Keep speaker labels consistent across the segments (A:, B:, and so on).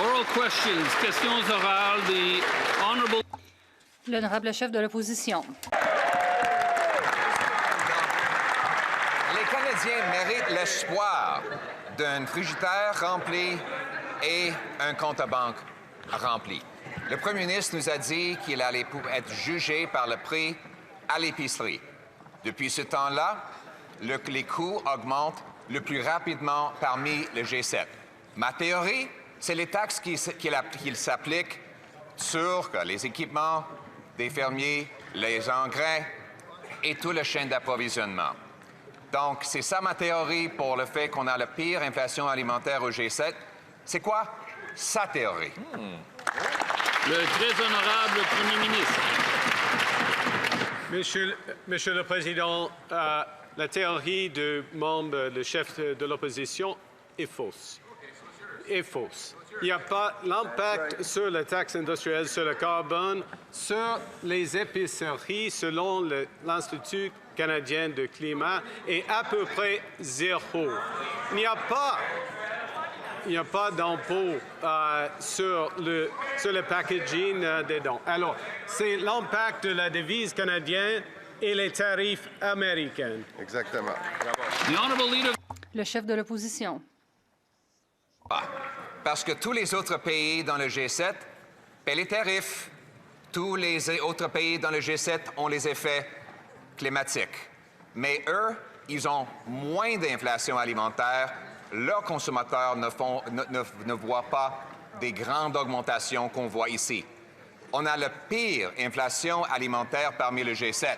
A: Oral questions, questions orales, the honorable...
B: L'honorable chef de l'opposition.
C: Les Canadiens méritent l'espoir d'un frigidaire rempli et un compte à banque rempli. Le premier ministre nous a dit qu'il allait être jugé par le prix à l'épicerie. Depuis ce temps-là, les coûts augmentent le plus rapidement parmi le G7. Ma théorie, c'est les taxes qu'il s'applique sur les équipements des fermiers, les engrais et tout le chaîne d'approvisionnement. Donc, c'est ça ma théorie pour le fait qu'on a la pire inflation alimentaire au G7. C'est quoi sa théorie?
A: Le très honorable Premier ministre.
D: Monsieur le Président, la théorie du membre, le chef de l'opposition, est fausse. Est fausse. Il n'y a pas l'impact sur la taxe industrielle sur le carbone, sur les épiceries, selon l'Institut canadien de climat, est à peu près zéro. Il n'y a pas d'impôt sur le packaging des dons. Alors, c'est l'impact de la devise canadienne et les tarifs américains.
E: Exactement.
A: The honorable leader...
B: Le chef de l'opposition.
C: Parce que tous les autres pays dans le G7 paient les tarifs. Tous les autres pays dans le G7 ont les effets climatiques. Mais eux, ils ont moins d'inflation alimentaire. Leurs consommateurs ne voient pas des grandes augmentations qu'on voit ici. On a la pire inflation alimentaire parmi le G7.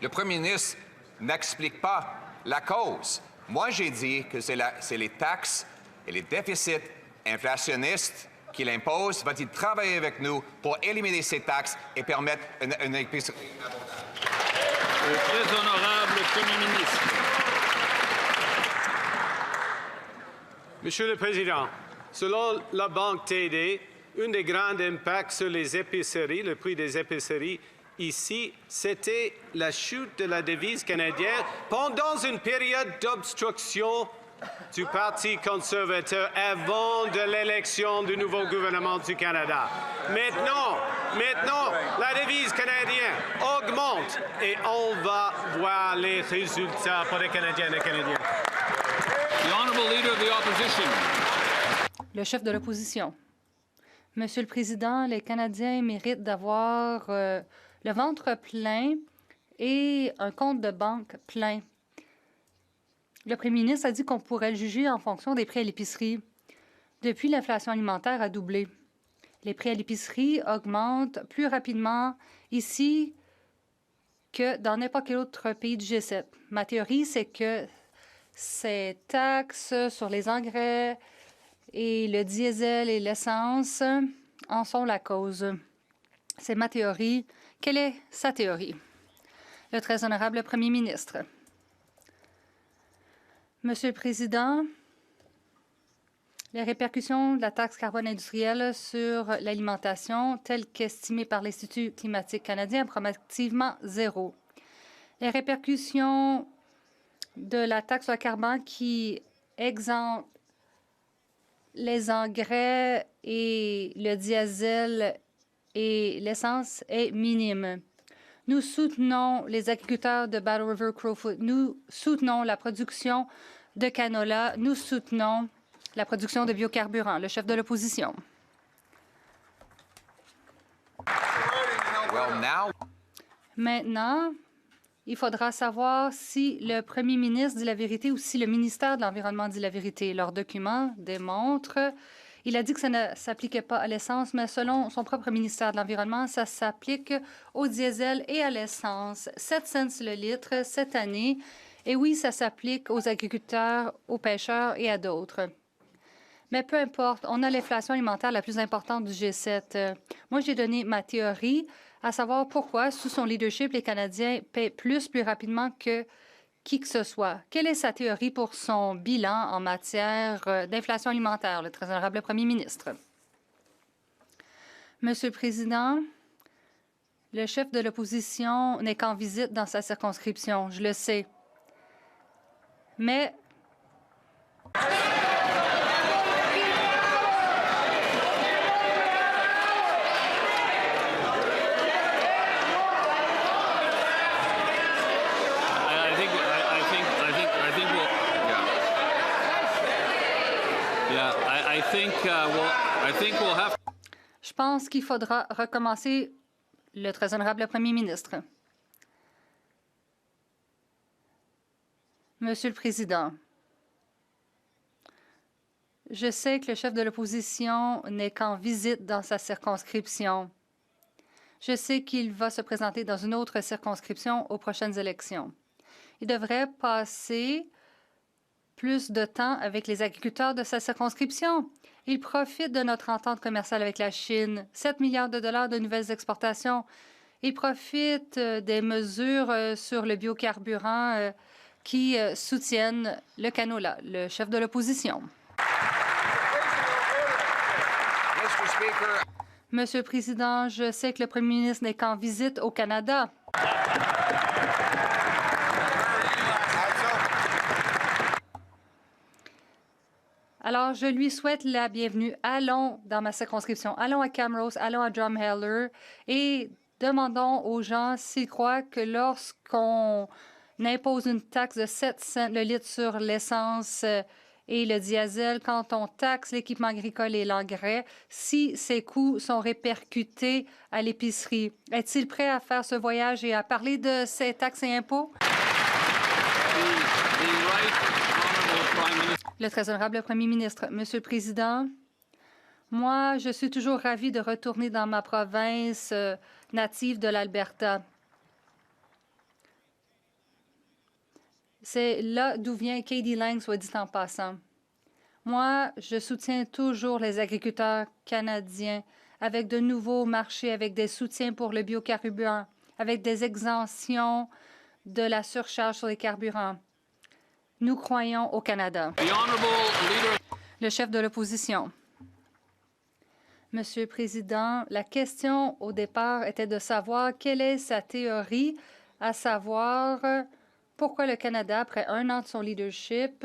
C: Le premier ministre n'explique pas la cause. Moi, j'ai dit que c'est les taxes et les déficits inflationnistes qu'il impose. Va-t-il travailler avec nous pour éliminer ces taxes et permettre une épicerie abondante?
A: Le très honorable Premier ministre.
D: Monsieur le Président, selon la Banque TD, un des grands impacts sur les épiceries, le prix des épiceries ici, c'était la chute de la devise canadienne pendant une période d'obstruction du Parti conservateur avant de l'élection du nouveau gouvernement du Canada. Maintenant, la devise canadienne augmente et on va voir les résultats pour les Canadiennes et Canadiens.
A: The honorable leader of the opposition.
B: Le chef de l'opposition. Monsieur le Président, les Canadiens méritent d'avoir le ventre plein et un compte de banque plein. Le premier ministre a dit qu'on pourrait le juger en fonction des prix à l'épicerie. Depuis, l'inflation alimentaire a doublé. Les prix à l'épicerie augmentent plus rapidement ici que dans n'importe quel autre pays du G7. Ma théorie, c'est que ces taxes sur les engrais et le diesel et l'essence en sont la cause. C'est ma théorie. Quelle est sa théorie? Le très honorable Premier ministre. Monsieur le Président, les répercussions de la taxe carbone industrielle sur l'alimentation, telles qu'estimées par l'Institut climatique canadien, approximativement zéro. Les répercussions de la taxe sur le carbone qui exempte les engrais et le diesel et l'essence est minime. Nous soutenons les agriculteurs de Battle River Crowfoot. Nous soutenons la production de canola. Nous soutenons la production de biocarburants. Le chef de l'opposition. Maintenant, il faudra savoir si le premier ministre dit la vérité ou si le ministère de l'Environnement dit la vérité. Leur document démontre... Il a dit que ça ne s'appliquait pas à l'essence, mais selon son propre ministère de l'Environnement, ça s'applique au diesel et à l'essence. 7 cents le litre cette année. Et oui, ça s'applique aux agriculteurs, aux pêcheurs et à d'autres. Mais peu importe, on a l'inflation alimentaire la plus importante du G7. Moi, j'ai donné ma théorie, à savoir pourquoi, sous son leadership, les Canadiens paient plus rapidement que qui que ce soit. Quelle est sa théorie pour son bilan en matière d'inflation alimentaire, le très honorable Premier ministre? Monsieur le Président, le chef de l'opposition n'est qu'en visite dans sa circonscription, je le sais. Mais
A: Yeah, I think we'll have.
B: Je pense qu'il faudra recommencer, le très honorable Premier ministre. Monsieur le Président, je sais que le chef de l'opposition n'est qu'en visite dans sa circonscription. Je sais qu'il va se présenter dans une autre circonscription aux prochaines élections. Il devrait passer plus de temps avec les agriculteurs de sa circonscription. Il profite de notre entente commerciale avec la Chine, 7 milliards de dollars de nouvelles exportations. Il profite des mesures sur le biocarburant qui soutiennent le canola, le chef de l'opposition.
C: Mr. Speaker,
B: Monsieur le Président, je sais que le Premier ministre n'est qu'en visite au Canada. Alors, je lui souhaite la bienvenue. Allons dans ma circonscription, allons à Camrose, allons à Drumheller et demandons aux gens s'ils croient que lorsqu'on impose une taxe de 7 cents le litre sur l'essence et le diesel, quand on taxe l'équipement agricole et l'engrais, si ces coûts sont répercutés à l'épicerie. Est-il prêt à faire ce voyage et à parler de ces taxes et impôts? Le très honorable Premier ministre, Monsieur le Président, moi, je suis toujours ravi de retourner dans ma province native de l'Alberta. C'est là d'où vient Katie Lang, soit dit en passant. Moi, je soutiens toujours les agriculteurs canadiens avec de nouveaux marchés, avec des soutiens pour le biocarburant, avec des exemptions de la surcharge sur les carburants. Nous croyons au Canada. Le chef de l'opposition. Monsieur le Président, la question au départ était de savoir quelle est sa théorie, à savoir pourquoi le Canada, après un an de son leadership,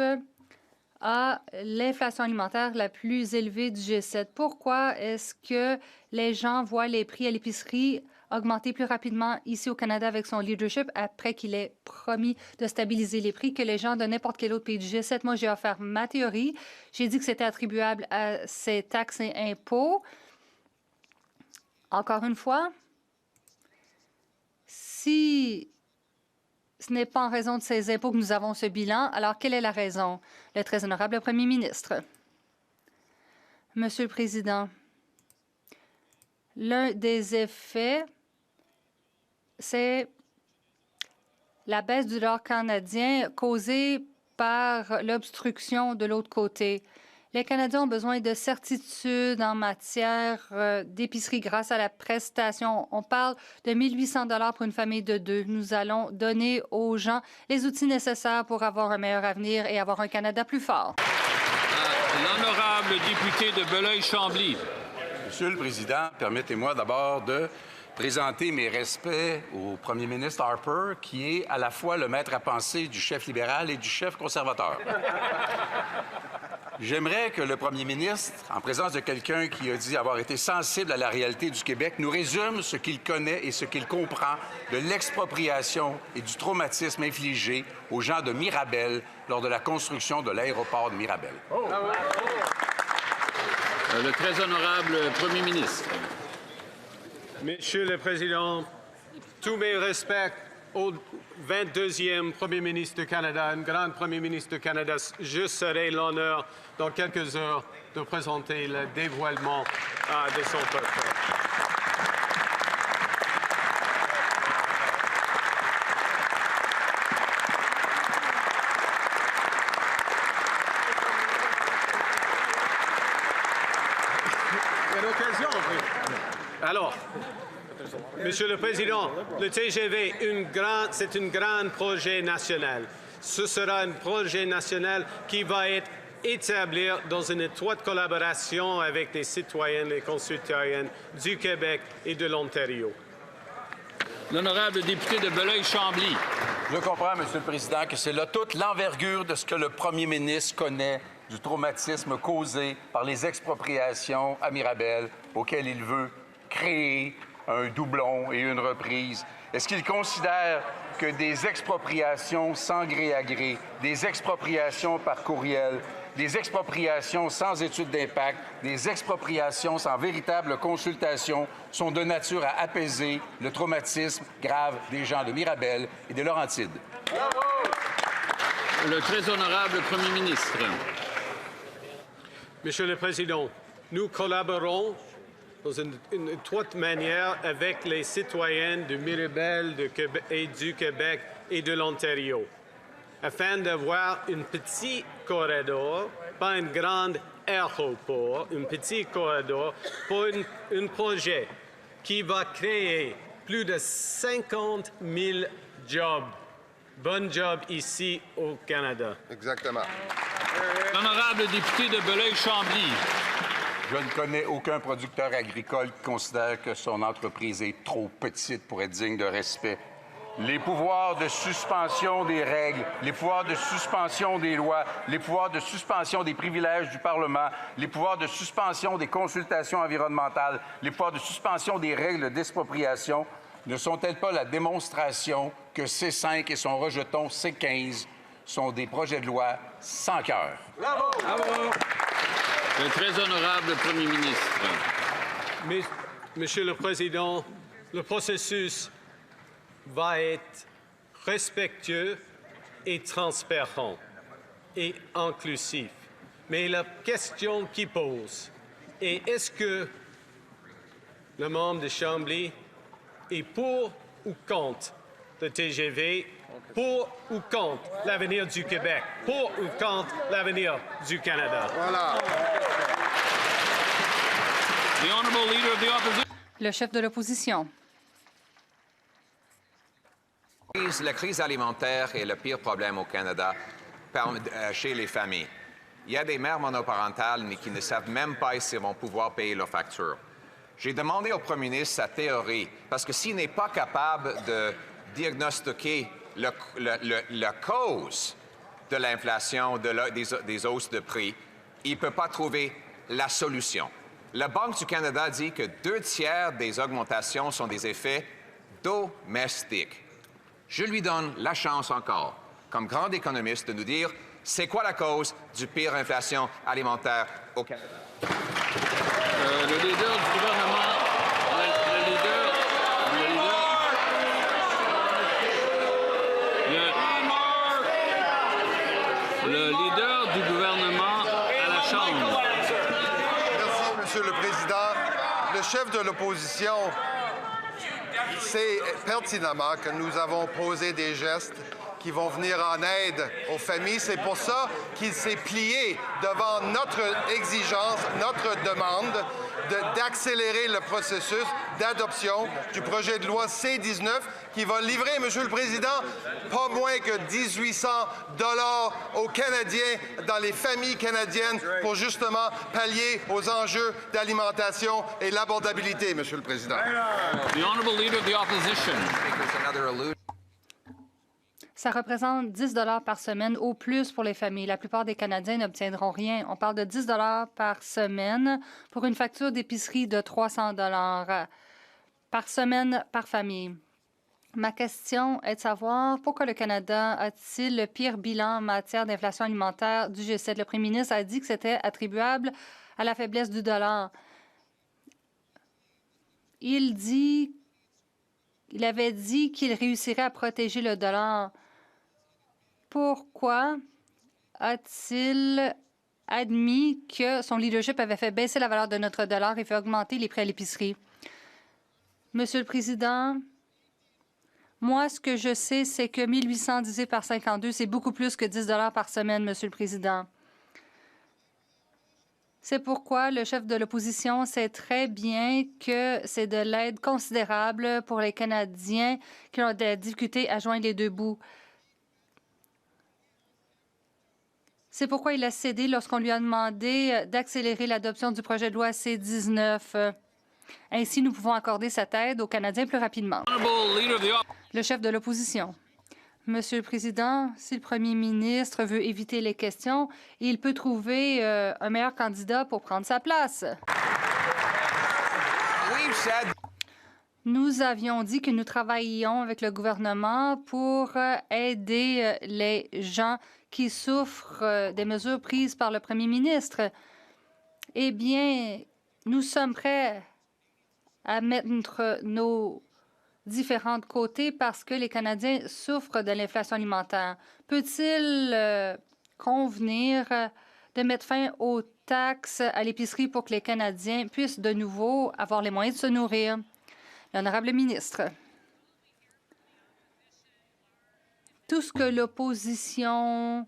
B: a l'inflation alimentaire la plus élevée du G7. Pourquoi est-ce que les gens voient les prix à l'épicerie augmenter plus rapidement ici au Canada avec son leadership après qu'il ait promis de stabiliser les prix que les gens de n'importe quel autre pays du G7? Moi, j'ai offert ma théorie. J'ai dit que c'était attribuable à ces taxes et impôts. Encore une fois, si ce n'est pas en raison de ces impôts que nous avons ce bilan, alors quelle est la raison? Le très honorable Premier ministre. Monsieur le Président, l'un des effets, c'est la baisse du dollar canadien causée par l'obstruction de l'autre côté. Les Canadiens ont besoin de certitudes en matière d'épicerie grâce à la prestation. On parle de 1 800 $ pour une famille de deux. Nous allons donner aux gens les outils nécessaires pour avoir un meilleur avenir et avoir un Canada plus fort.
A: L'honorable député de Belleuil-Chambly.
E: Monsieur le Président, permettez-moi d'abord de présenter mes respects au premier ministre Harper, qui est à la fois le maître à penser du chef libéral et du chef conservateur. J'aimerais que le premier ministre, en présence de quelqu'un qui a dit avoir été sensible à la réalité du Québec, nous résume ce qu'il connaît et ce qu'il comprend de l'expropriation et du traumatisme infligé aux gens de Mirabel lors de la construction de l'aéroport de Mirabel.
A: Le très honorable Premier ministre.
D: Monsieur le Président, tous mes respects au 22e Premier ministre du Canada, un grand Premier ministre du Canada. Je serai l'honneur dans quelques heures de présenter le dévoilement de son portefeuille. Alors, Monsieur le Président, le TGV, c'est un grand projet national. Ce sera un projet national qui va être établi dans une étroite collaboration avec les citoyennes et concitoyens du Québec et de l'Ontario.
A: L'honorable député de Belleuil-Chambly.
E: Je comprends, Monsieur le Président, que c'est là toute l'envergure de ce que le premier ministre connaît du traumatisme causé par les expropriations à Mirabel, auquel il veut créer un doublon et une reprise. Est-ce qu'il considère que des expropriations sans gré à gré, des expropriations par courriel, des expropriations sans étude d'impact, des expropriations sans véritable consultation sont de nature à apaiser le traumatisme grave des gens de Mirabel et de Laurentides.
A: Le très honorable Premier ministre.
D: Monsieur le Président, nous collaborons dans une étroite manière avec les citoyens de Mirabel et du Québec et de l'Ontario, afin d'avoir un petit corridor, pas un grand aéroport, un petit corridor pour un projet qui va créer plus de 50 000 jobs, bons jobs ici au Canada.
F: Exactement.
A: L'honorable député de Belleuil-Chambly.
E: Je ne connais aucun producteur agricole qui considère que son entreprise est trop petite pour être digne de respect. Les pouvoirs de suspension des règles, les pouvoirs de suspension des lois, les pouvoirs de suspension des privilèges du Parlement, les pouvoirs de suspension des consultations environnementales, les pouvoirs de suspension des règles d'expropriation ne sont-elles pas la démonstration que C5 et son rejeton C15 sont des projets de loi sans cœur?
D: Bravo! Bravo!
A: Le très honorable Premier ministre.
D: Monsieur le Président, le processus va être respectueux et transparent et inclusif. Mais la question qui pose est est-ce que le membre de Chambly est pour ou contre le TGV, pour ou contre l'avenir du Québec, pour ou contre l'avenir du Canada?
F: Voilà.
A: The honorable leader of the opposition.
B: Le chef de l'opposition.
C: La crise alimentaire est le pire problème au Canada chez les familles. Il y a des mères monoparentales mais qui ne savent même pas s'ils vont pouvoir payer leurs factures. J'ai demandé au premier ministre sa théorie, parce que s'il n'est pas capable de diagnostiquer la cause de l'inflation, des hausses de prix, il ne peut pas trouver la solution. La Banque du Canada dit que 2/3 des augmentations sont des effets domestiques. Je lui donne la chance encore, comme grand économiste, de nous dire c'est quoi la cause du pire inflation alimentaire au Canada.
A: Le leader du gouvernement. Le leader du gouvernement à la Chambre.
F: Merci, Monsieur le Président. Le chef de l'opposition sait pertinemment que nous avons posé des gestes qui vont venir en aide aux familles. C'est pour ça qu'il s'est plié devant notre exigence, notre demande d'accélérer le processus d'adoption du projet de loi C-19 qui va livrer, Monsieur le Président, pas moins que 1 800 $ aux Canadiens, dans les familles canadiennes, pour justement pallier aux enjeux d'alimentation et l'abordabilité, Monsieur le Président.
A: The honorable leader of the opposition.
B: Ça représente 10 $ par semaine au plus pour les familles. La plupart des Canadiens n'obtiendront rien. On parle de 10 $ par semaine pour une facture d'épicerie de 300 $ par semaine par famille. Ma question est de savoir pourquoi le Canada a-t-il le pire bilan en matière d'inflation alimentaire du G7. Le premier ministre a dit que c'était attribuable à la faiblesse du dollar. Il avait dit qu'il réussirait à protéger le dollar. Pourquoi a-t-il admis que son leadership avait fait baisser la valeur de notre dollar et fait augmenter les prix à l'épicerie? Monsieur le Président, moi, ce que je sais, c'est que 1 800 divisé par 52, c'est beaucoup plus que 10 $ par semaine, Monsieur le Président. C'est pourquoi le chef de l'opposition sait très bien que c'est de l'aide considérable pour les Canadiens qui ont des difficultés à joindre les deux bouts. C'est pourquoi il a cédé lorsqu'on lui a demandé d'accélérer l'adoption du projet de loi C-19. Ainsi, nous pouvons accorder cette aide aux Canadiens plus rapidement. Le chef de l'opposition. Monsieur le Président, si le premier ministre veut éviter les questions, il peut trouver un meilleur candidat pour prendre sa place. Nous avions dit que nous travaillions avec le gouvernement pour aider les gens qui souffrent des mesures prises par le premier ministre. Eh bien, nous sommes prêts à mettre nos différents côtés parce que les Canadiens souffrent de l'inflation alimentaire. Peut-il convenir de mettre fin aux taxes à l'épicerie pour que les Canadiens puissent de nouveau avoir les moyens de se nourrir? L'honorable ministre. Tout ce que l'opposition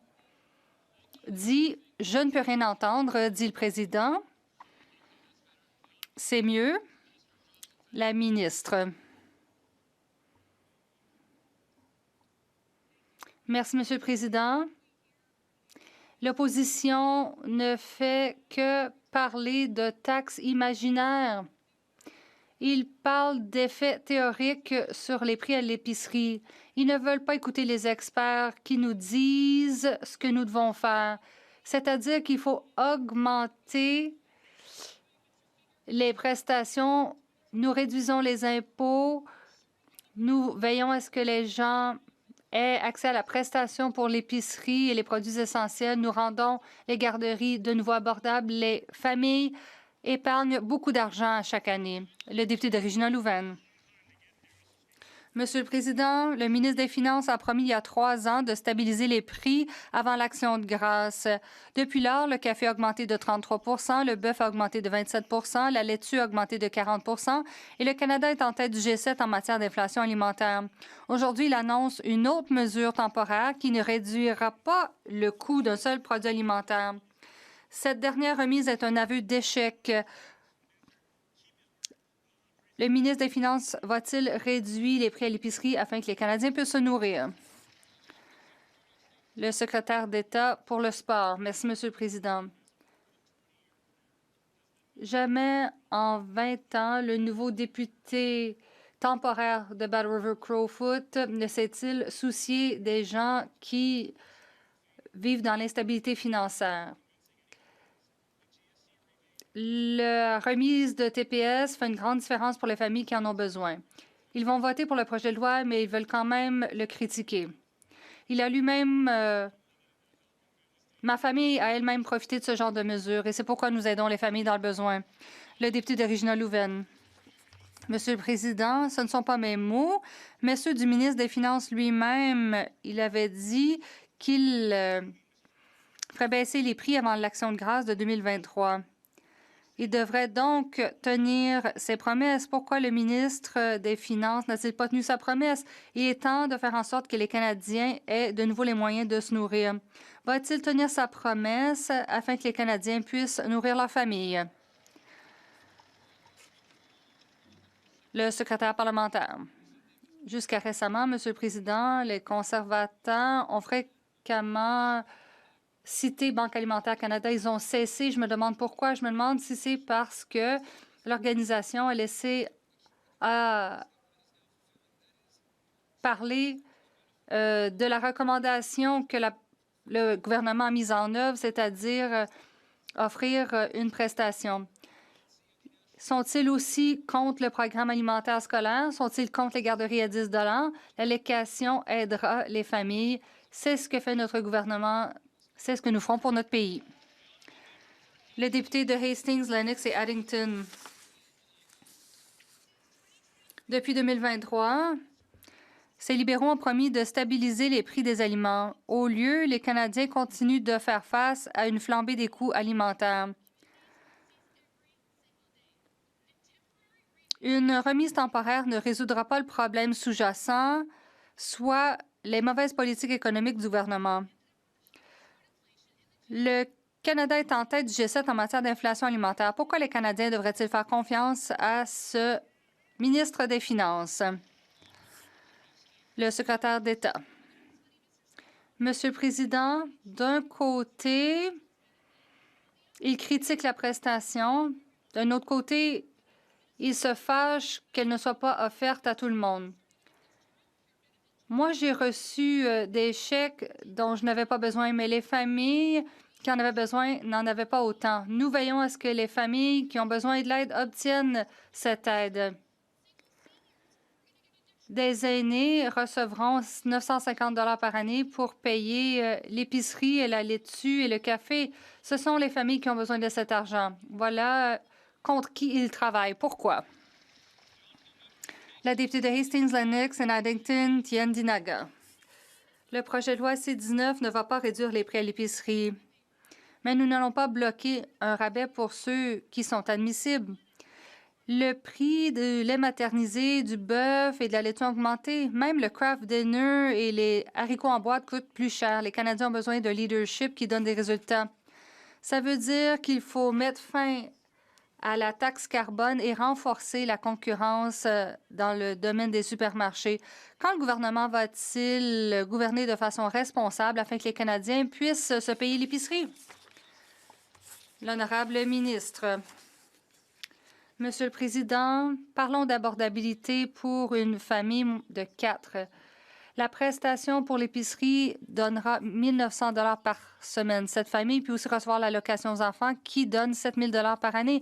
B: dit, je ne peux rien entendre, dit le président. C'est mieux. La ministre. Merci, Monsieur le Président. L'opposition ne fait que parler de taxes imaginaires. Ils parlent d'effets théoriques sur les prix à l'épicerie. Ils ne veulent pas écouter les experts qui nous disent ce que nous devons faire, c'est-à-dire qu'il faut augmenter les prestations, nous réduisons les impôts, nous veillons à ce que les gens aient accès à la prestation pour l'épicerie et les produits essentiels. Nous rendons les garderies de nouveau abordables. Les familles épargnent beaucoup d'argent chaque année. Le député de Regina-Louvain. Monsieur le Président, le ministre des Finances a promis il y a 3 ans de stabiliser les prix avant l'Action de grâce. Depuis lors, le café a augmenté de 33 % le bœuf a augmenté de 27 % la laitue a augmenté de 40 % et le Canada est en tête du G7 en matière d'inflation alimentaire. Aujourd'hui, il annonce une autre mesure temporaire qui ne réduira pas le coût d'un seul produit alimentaire. Cette dernière remise est un aveu d'échec. Le ministre des Finances va-t-il réduire les prix à l'épicerie afin que les Canadiens puissent se nourrir? Le secrétaire d'État pour le sport. Merci, Monsieur le Président. Jamais en 20 ans, le nouveau député temporaire de Battle River Crowfoot ne s'est-il soucié des gens qui vivent dans l'instabilité financière. La remise de TPS fait une grande différence pour les familles qui en ont besoin. Ils vont voter pour le projet de loi, mais ils veulent quand même le critiquer. Il a lui-même... ma famille a elle-même profité de ce genre de mesures et c'est pourquoi nous aidons les familles dans le besoin. Le député de Regina-Louvain. Monsieur le Président, ce ne sont pas mes mots, mais ceux du ministre des Finances lui-même. Il avait dit qu'il ferait baisser les prix avant l'Action de grâce de 2023. Il devrait donc tenir ses promesses. Pourquoi le ministre des Finances n'a-t-il pas tenu sa promesse? Il est temps de faire en sorte que les Canadiens aient de nouveau les moyens de se nourrir. Va-t-il tenir sa promesse afin que les Canadiens puissent nourrir leur famille? Le secrétaire parlementaire. Jusqu'à récemment, Monsieur le Président, les conservateurs ont fréquemment cité Banque alimentaire Canada. Ils ont cessé. Je me demande pourquoi. Je me demande si c'est parce que l'organisation a laissé parler de la recommandation que le gouvernement a mise en œuvre, c'est-à-dire offrir une prestation. Sont-ils aussi contre le programme alimentaire scolaire? Sont-ils contre les garderies à 10 $? L'allocation aidera les familles. C'est ce que fait notre gouvernement. C'est ce que nous ferons pour notre pays. Le député de Hastings, Lennox et Addington. Depuis 2023, ces libéraux ont promis de stabiliser les prix des aliments. Au lieu, les Canadiens continuent de faire face à une flambée des coûts alimentaires. Une remise temporaire ne résoudra pas le problème sous-jacent, soit les mauvaises politiques économiques du gouvernement. Le Canada est en tête du G7 en matière d'inflation alimentaire. Pourquoi les Canadiens devraient-ils faire confiance à ce ministre des Finances? Le secrétaire d'État. Monsieur le Président, d'un côté, il critique la prestation. D'un autre côté, il se fâche qu'elle ne soit pas offerte à tout le monde. Moi, j'ai reçu des chèques dont je n'avais pas besoin, mais les familles qui en avaient besoin n'en avaient pas autant. Nous veillons à ce que les familles qui ont besoin de l'aide obtiennent cette aide. des aînés recevront 950 $ par année pour payer l'épicerie et la laitue et le café. Ce sont les familles qui ont besoin de cet argent. Voilà contre qui ils travaillent. Pourquoi? La députée de Hastings-Lennox et Addington, Tiendinaga. Le projet de loi C-19 ne va pas réduire les prix à l'épicerie, mais nous n'allons pas bloquer un rabais pour ceux qui sont admissibles. Le prix du lait maternisé, du bœuf et de la laitue ont augmenté. Même le craft dinner et les haricots en boîte coûtent plus cher. Les Canadiens ont besoin de leadership qui donne des résultats. Ça veut dire qu'il faut mettre fin à la taxe carbone et renforcer la concurrence dans le domaine des supermarchés. Quand le gouvernement va-t-il gouverner de façon responsable afin que les Canadiens puissent se payer l'épicerie? L'honorable ministre. Monsieur le Président, parlons d'abordabilité pour une famille de 4. La prestation pour l'épicerie donnera 1 900 $ par semaine. Cette famille peut aussi recevoir l'allocation aux enfants qui donne 7 000 $ par année.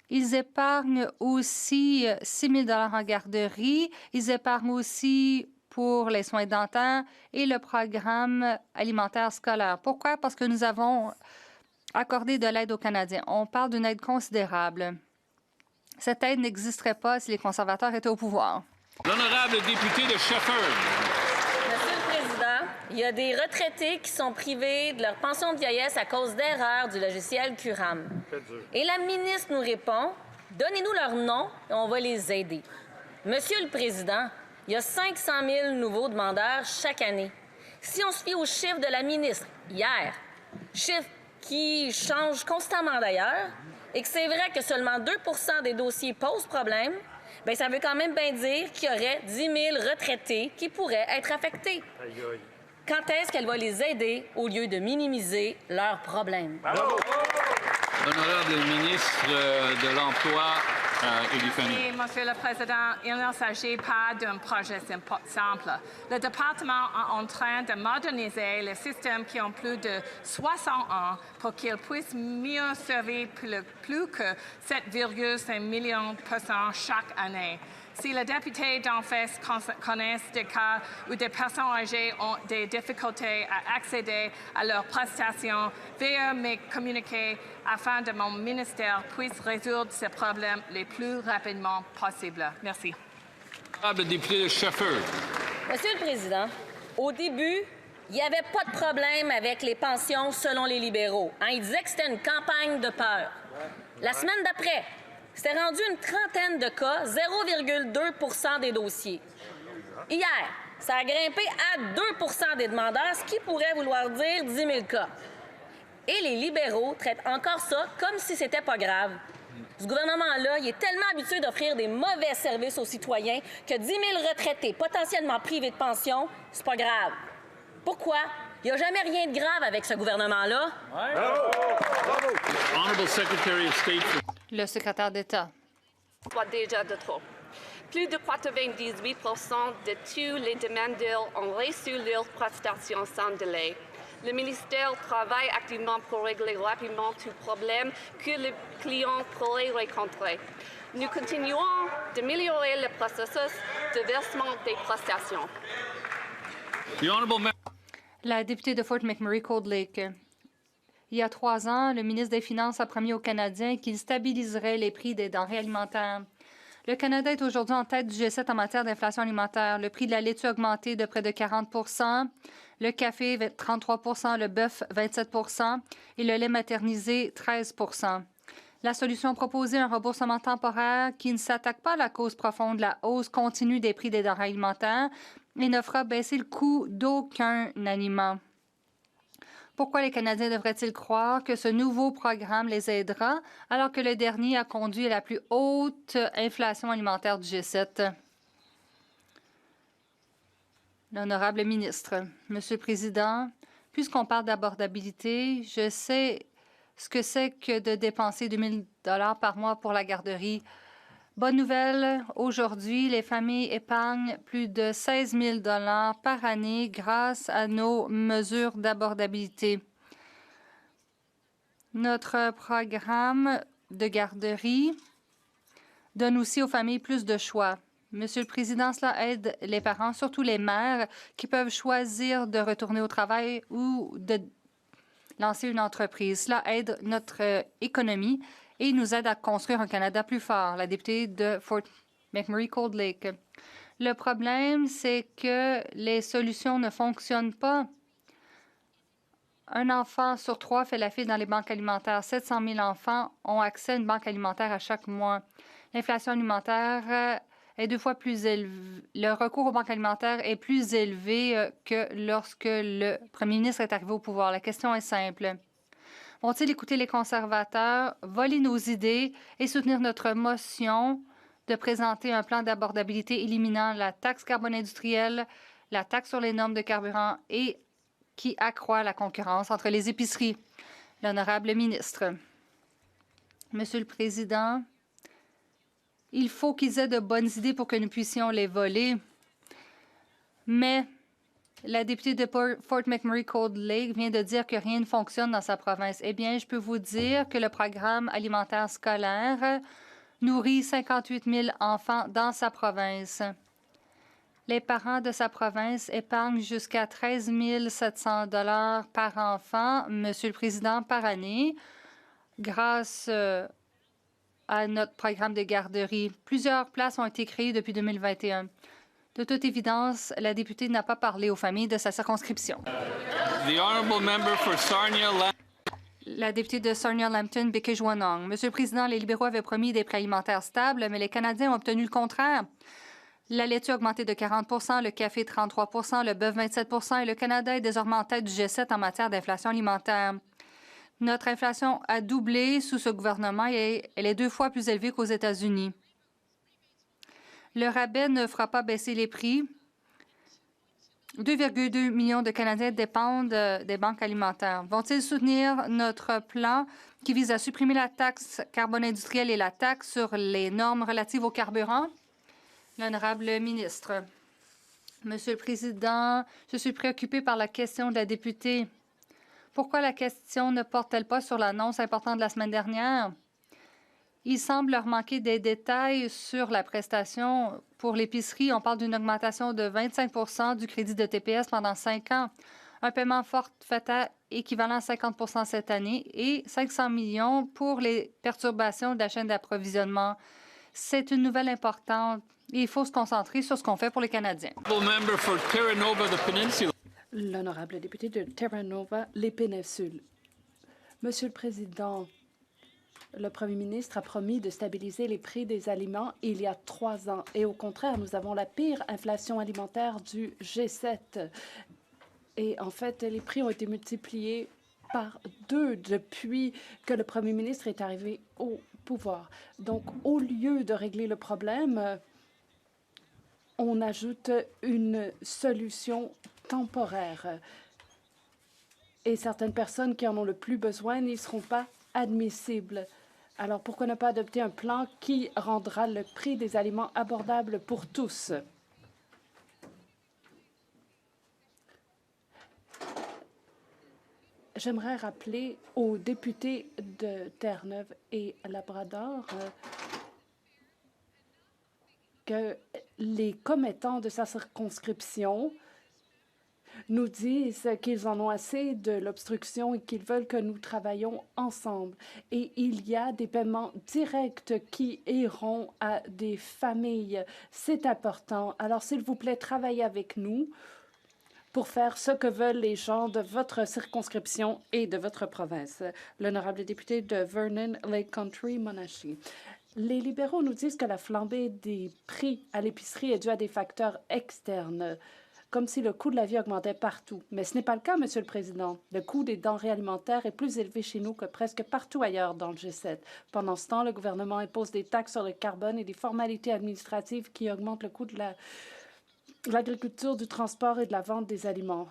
B: Ils épargnent aussi 6 000 $ en garderie. Ils épargnent aussi pour les soins dentaires et le programme alimentaire scolaire. Pourquoi? Parce que nous avons accordé de l'aide aux Canadiens. On parle d'une aide considérable. Cette aide n'existerait pas si les conservateurs étaient au pouvoir.
A: L'honorable député de Shefford.
G: Monsieur le Président, il y a des retraités qui sont privés de leur pension de vieillesse à cause d'erreurs du logiciel Curam. Et la ministre nous répond, donnez-nous leur nom et on va les aider. Monsieur le Président, il y a 500 000 nouveaux demandeurs chaque année. Si on se fie aux chiffres de la ministre hier, chiffres qui changent constamment d'ailleurs, et que c'est vrai que seulement 2 % des dossiers posent problème, bien, ça veut quand même bien dire qu'il y aurait 10 000 retraités qui pourraient être affectés. Quand est-ce qu'elle va les aider au lieu de minimiser leurs problèmes?
A: L'honorable ministre de l'Emploi et du Famille.
H: Oui, Monsieur le Président, il ne s'agit pas d'un projet simple. Le département est en train de moderniser les systèmes qui ont plus de 60 ans pour qu'ils puissent mieux servir plus que 7,5 millions de personnes chaque année. Si les députés d'en face connaissent des cas où des personnes âgées ont des difficultés à accéder à leurs prestations, veuillez me communiquer afin que mon ministère puisse résoudre ces problèmes le plus rapidement possible. Merci.
A: L'honorable député de Shefford.
G: Monsieur le Président, au début, il n'y avait pas de problème avec les pensions selon les libéraux. Ils disaient que c'était une campagne de peur. La semaine d'après, c'était rendu une trentaine de cas, 0,2 % des dossiers. Hier, ça a grimpé à 2 % des demandeurs, ce qui pourrait vouloir dire 10 000 cas. Et les libéraux traitent encore ça comme si c'était pas grave. Ce gouvernement-là, il est tellement habitué d'offrir des mauvais services aux citoyens que 10 000 retraités potentiellement privés de pension, c'est pas grave. Pourquoi? Il n'y a jamais rien de grave avec ce gouvernement-là.
A: Honorable Secretary of State.
B: Le secrétaire d'État.
I: Soit déjà de trop. Plus de 98 % de tous les demandeurs ont reçu leur prestation sans délai. Le ministère travaille activement pour régler rapidement tout problème que le client pourrait rencontrer. Nous continuons d'améliorer le processus de versement des prestations.
A: The honorable
B: La députée de Fort McMurray-Cold Lake. Il y a 3 ans, le ministre des Finances a promis aux Canadiens qu'il stabiliserait les prix des denrées alimentaires. Le Canada est aujourd'hui en tête du G7 en matière d'inflation alimentaire. Le prix de la laitue a augmenté de près de 40 %, le café 33 %, le bœuf 27 % et le lait maternisé 13 %. La solution proposée est un remboursement temporaire qui ne s'attaque pas à la cause profonde de la hausse continue des prix des denrées alimentaires et ne fera baisser le coût d'aucun aliment. Pourquoi les Canadiens devraient-ils croire que ce nouveau programme les aidera alors que le dernier a conduit à la plus haute inflation alimentaire du G7? L'honorable ministre. Monsieur le Président, puisqu'on parle d'abordabilité, je sais ce que c'est que de dépenser 2 000 $ par mois pour la garderie. Bonne nouvelle, aujourd'hui, les familles épargnent plus de 16 000 $ par année grâce à nos mesures d'abordabilité. Notre programme de garderie donne aussi aux familles plus de choix. Monsieur le Président, cela aide les parents, surtout les mères, qui peuvent choisir de retourner au travail ou de lancer une entreprise. Cela aide notre économie et nous aide à construire un Canada plus fort. La députée de Fort McMurray-Cold Lake. Le problème, c'est que les solutions ne fonctionnent pas. Un enfant sur 3 fait la file dans les banques alimentaires. 700 000 enfants ont accès à une banque alimentaire à chaque mois. L'inflation alimentaire est 2 fois plus élevée. Le recours aux banques alimentaires est plus élevé que lorsque le premier ministre est arrivé au pouvoir. La question est simple. Vont-ils écouter les conservateurs, voler nos idées et soutenir notre motion de présenter un plan d'abordabilité éliminant la taxe carbone industrielle, la taxe sur les normes de carburant et qui accroît la concurrence entre les épiceries? L'honorable ministre. Monsieur le Président, il faut qu'ils aient de bonnes idées pour que nous puissions les voler. Mais la députée de Fort McMurray-Cold Lake vient de dire que rien ne fonctionne dans sa province. Eh bien, je peux vous dire que le programme alimentaire scolaire nourrit 58 000 enfants dans sa province. Les parents de sa province épargnent jusqu'à 13 700 $ par enfant, Monsieur le Président, par année, grâce à notre programme de garderie. Plusieurs places ont été créées depuis 2021. De toute évidence, la députée n'a pas parlé aux familles de sa circonscription.
A: The honourable member for Sarnia-Lambton.
B: La députée de Sarnia-Lambton, Bikijwanong. Monsieur le Président, les libéraux avaient promis des prix alimentaires stables, mais les Canadiens ont obtenu le contraire. La laitue a augmenté de 40 le café 33 le bœuf 27 et le Canada est désormais en tête du G7 en matière d'inflation alimentaire. Notre inflation a doublé sous ce gouvernement et elle est 2 fois plus élevée qu'aux États-Unis. Le rabais ne fera pas baisser les prix. 2,2 millions de Canadiens dépendent des banques alimentaires. Vont-ils soutenir notre plan qui vise à supprimer la taxe carbone industrielle et la taxe sur les normes relatives au carburant? L'honorable ministre. Monsieur le Président, je suis préoccupée par la question de la députée. Pourquoi la question ne porte-t-elle pas sur l'annonce importante de la semaine dernière? Il semble leur manquer des détails sur la prestation pour l'épicerie. On parle d'une augmentation de 25 du crédit de TPS pendant 5 ans, un paiement forfaitaire équivalent à 50 cette année et 500 millions pour les perturbations de la chaîne d'approvisionnement. C'est une nouvelle importante et il faut se concentrer sur ce qu'on fait pour les Canadiens.
J: L'honorable député de Terranova, les Péninsules. Monsieur le Président, le Premier ministre a promis de stabiliser les prix des aliments il y a 3 ans. Et au contraire, nous avons la pire inflation alimentaire du G7. Et en fait, les prix ont été multipliés par 2 depuis que le Premier ministre est arrivé au pouvoir. Donc, au lieu de régler le problème, on ajoute une solution temporaire. Et certaines personnes qui en ont le plus besoin n'y seront pas admissibles. Alors, pourquoi ne pas adopter un plan qui rendra le prix des aliments abordable pour tous? J'aimerais rappeler aux députés de Terre-Neuve et Labrador que les commettants de sa circonscription nous disent qu'ils en ont assez de l'obstruction et qu'ils veulent que nous travaillions ensemble. Et il y a des paiements directs qui iront à des familles. C'est important. Alors, s'il vous plaît, travaillez avec nous pour faire ce que veulent les gens de votre circonscription et de votre province. L'honorable député de Vernon Lake Country, Monashi. Les libéraux nous disent que la flambée des prix à l'épicerie est due à des facteurs externes, comme si le coût de la vie augmentait partout. Mais ce n'est pas le cas, Monsieur le Président. Le coût des denrées alimentaires est plus élevé chez nous que presque partout ailleurs dans le G7. Pendant ce temps, le gouvernement impose des taxes sur le carbone et des formalités administratives qui augmentent le coût de l'agriculture, du transport et de la vente des aliments.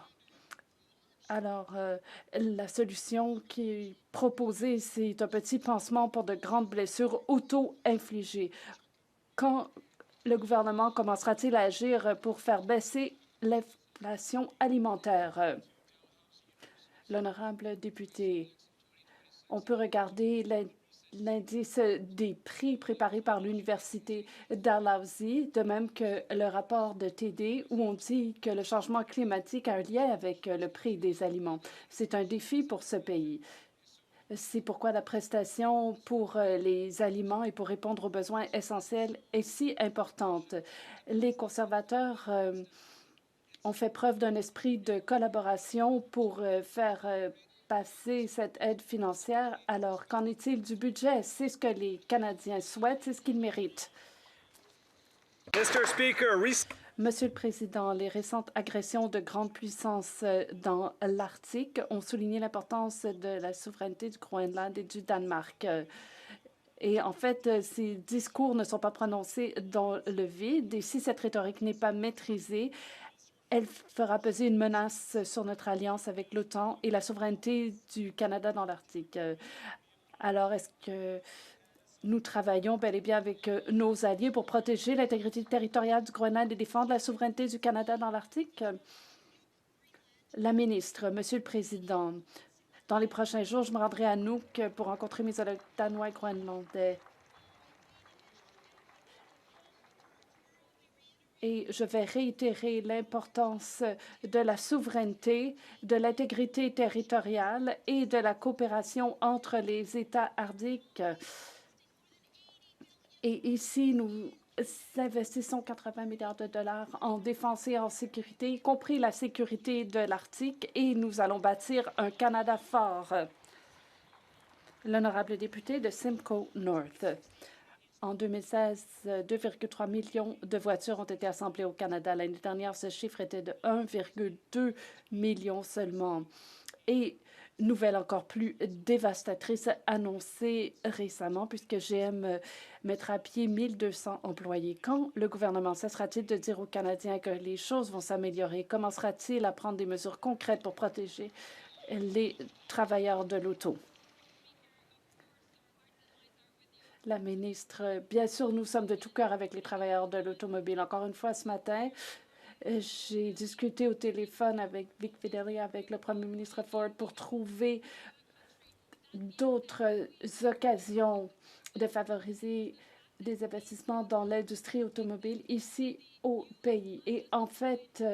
J: Alors, la solution qui est proposée, c'est un petit pansement pour de grandes blessures auto-infligées. Quand le gouvernement commencera-t-il à agir pour faire baisser l'inflation alimentaire? L'honorable député, on peut regarder l'indice des prix préparé par l'Université Dalhousie, de même que le rapport de TD où on dit que le changement climatique a un lien avec le prix des aliments. C'est un défi pour ce pays. C'est pourquoi la prestation pour les aliments et pour répondre aux besoins essentiels est si importante. Les conservateurs ont fait preuve d'un esprit de collaboration pour faire passer cette aide financière. Alors, qu'en est-il du budget? C'est ce que les Canadiens souhaitent, c'est ce qu'ils méritent. Monsieur le Président, les récentes agressions de grandes puissances dans l'Arctique ont souligné l'importance de la souveraineté du Groenland et du Danemark. Et en fait, ces discours ne sont pas prononcés dans le vide. Et si cette rhétorique n'est pas maîtrisée, elle fera peser une menace sur notre alliance avec l'OTAN et la souveraineté du Canada dans l'Arctique. Alors, est-ce que nous travaillons bel et bien avec nos alliés pour protéger l'intégrité territoriale du Groenland et défendre la souveraineté du Canada dans l'Arctique? La ministre, Monsieur le Président, dans les prochains jours, je me rendrai à Nuuk pour rencontrer mes homologues danois et groenlandais. Et je vais réitérer l'importance de la souveraineté, de l'intégrité territoriale et de la coopération entre les États arctiques. Et ici, nous investissons 80 milliards de dollars en défense et en sécurité, y compris la sécurité de l'Arctique, et nous allons bâtir un Canada fort. L'honorable député de Simcoe North. En 2016, 2,3 millions de voitures ont été assemblées au Canada. L'année dernière, ce chiffre était de 1,2 million seulement. Et nouvelle encore plus dévastatrice annoncée récemment, puisque GM mettra à pied 1200 employés. Quand le gouvernement cessera-t-il de dire aux Canadiens que les choses vont s'améliorer? Commencera-t-il à prendre des mesures concrètes pour protéger les travailleurs de l'auto? La ministre, bien sûr, nous sommes de tout cœur avec les travailleurs de l'automobile. Encore une fois, ce matin, j'ai discuté au téléphone avec Vic Fedeli, avec le premier ministre Ford, pour trouver d'autres occasions de favoriser des investissements dans l'industrie automobile ici au pays. Et en fait,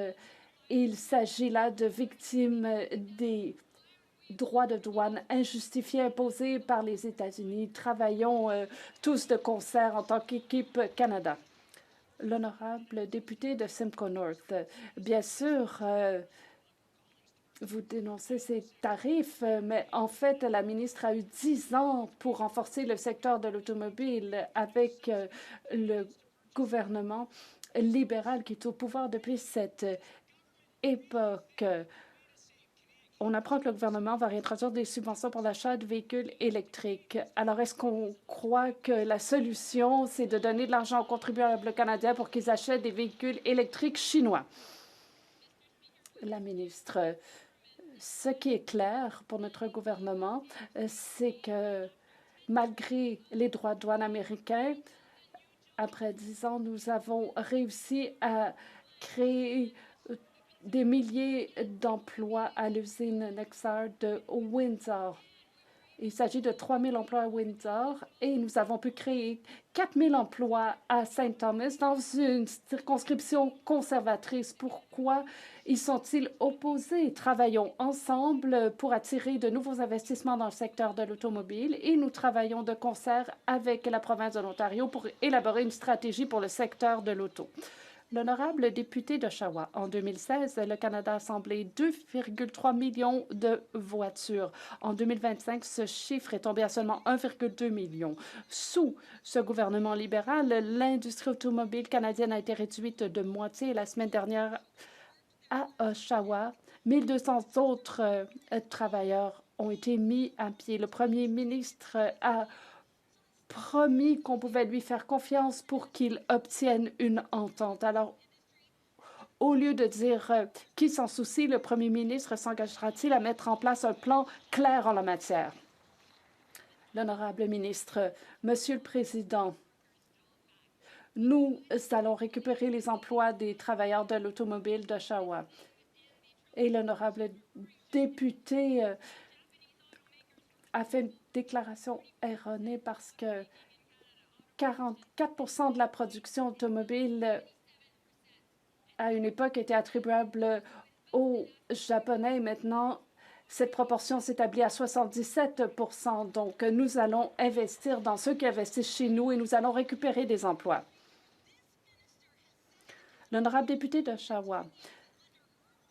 J: il s'agit là de victimes des droits de douane injustifiés imposés par les États-Unis. Travaillons tous de concert en tant qu'équipe Canada. L'honorable député de Simcoe North, bien sûr, vous dénoncez ces tarifs, mais en fait, la ministre a eu 10 ans pour renforcer le secteur de l'automobile avec le gouvernement libéral qui est au pouvoir depuis cette époque. On apprend que le gouvernement va réintroduire des subventions pour l'achat de véhicules électriques. Alors, est-ce qu'on croit que la solution, c'est de donner de l'argent aux contribuables canadiens pour qu'ils achètent des véhicules électriques chinois? La ministre, ce qui est clair pour notre gouvernement, c'est que malgré les droits de douane américains, après 10 ans, nous avons réussi à créer des milliers d'emplois à l'usine Nexar de Windsor. Il s'agit de 3 000 emplois à Windsor et nous avons pu créer 4 000 emplois à St. Thomas dans une circonscription conservatrice. Pourquoi y sont-ils opposés? Travaillons ensemble pour attirer de nouveaux investissements dans le secteur de l'automobile et nous travaillons de concert avec la province de l'Ontario pour élaborer une stratégie pour le secteur de l'auto. L'honorable député d'Oshawa, en 2016, le Canada a assemblé 2,3 millions de voitures. En 2025, ce chiffre est tombé à seulement 1,2 million. Sous ce gouvernement libéral, l'industrie automobile canadienne a été réduite de moitié. La semaine dernière, à Oshawa, 1200 autres travailleurs ont été mis à pied. Le premier ministre a promis qu'on pouvait lui faire confiance pour qu'il obtienne une entente. Alors, au lieu de dire qui s'en soucie, le premier ministre s'engagera-t-il à mettre en place un plan clair en la matière? L'honorable ministre, Monsieur le Président, nous allons récupérer les emplois des travailleurs de l'automobile d'Oshawa. Et l'honorable député a fait une déclaration erronée parce que 44 de la production automobile à une époque était attribuable aux Japonais. Maintenant, cette proportion s'établit à 77 %. Donc, nous allons investir dans ceux qui investissent chez nous et nous allons récupérer des emplois. L'honorable député d'Oshawa.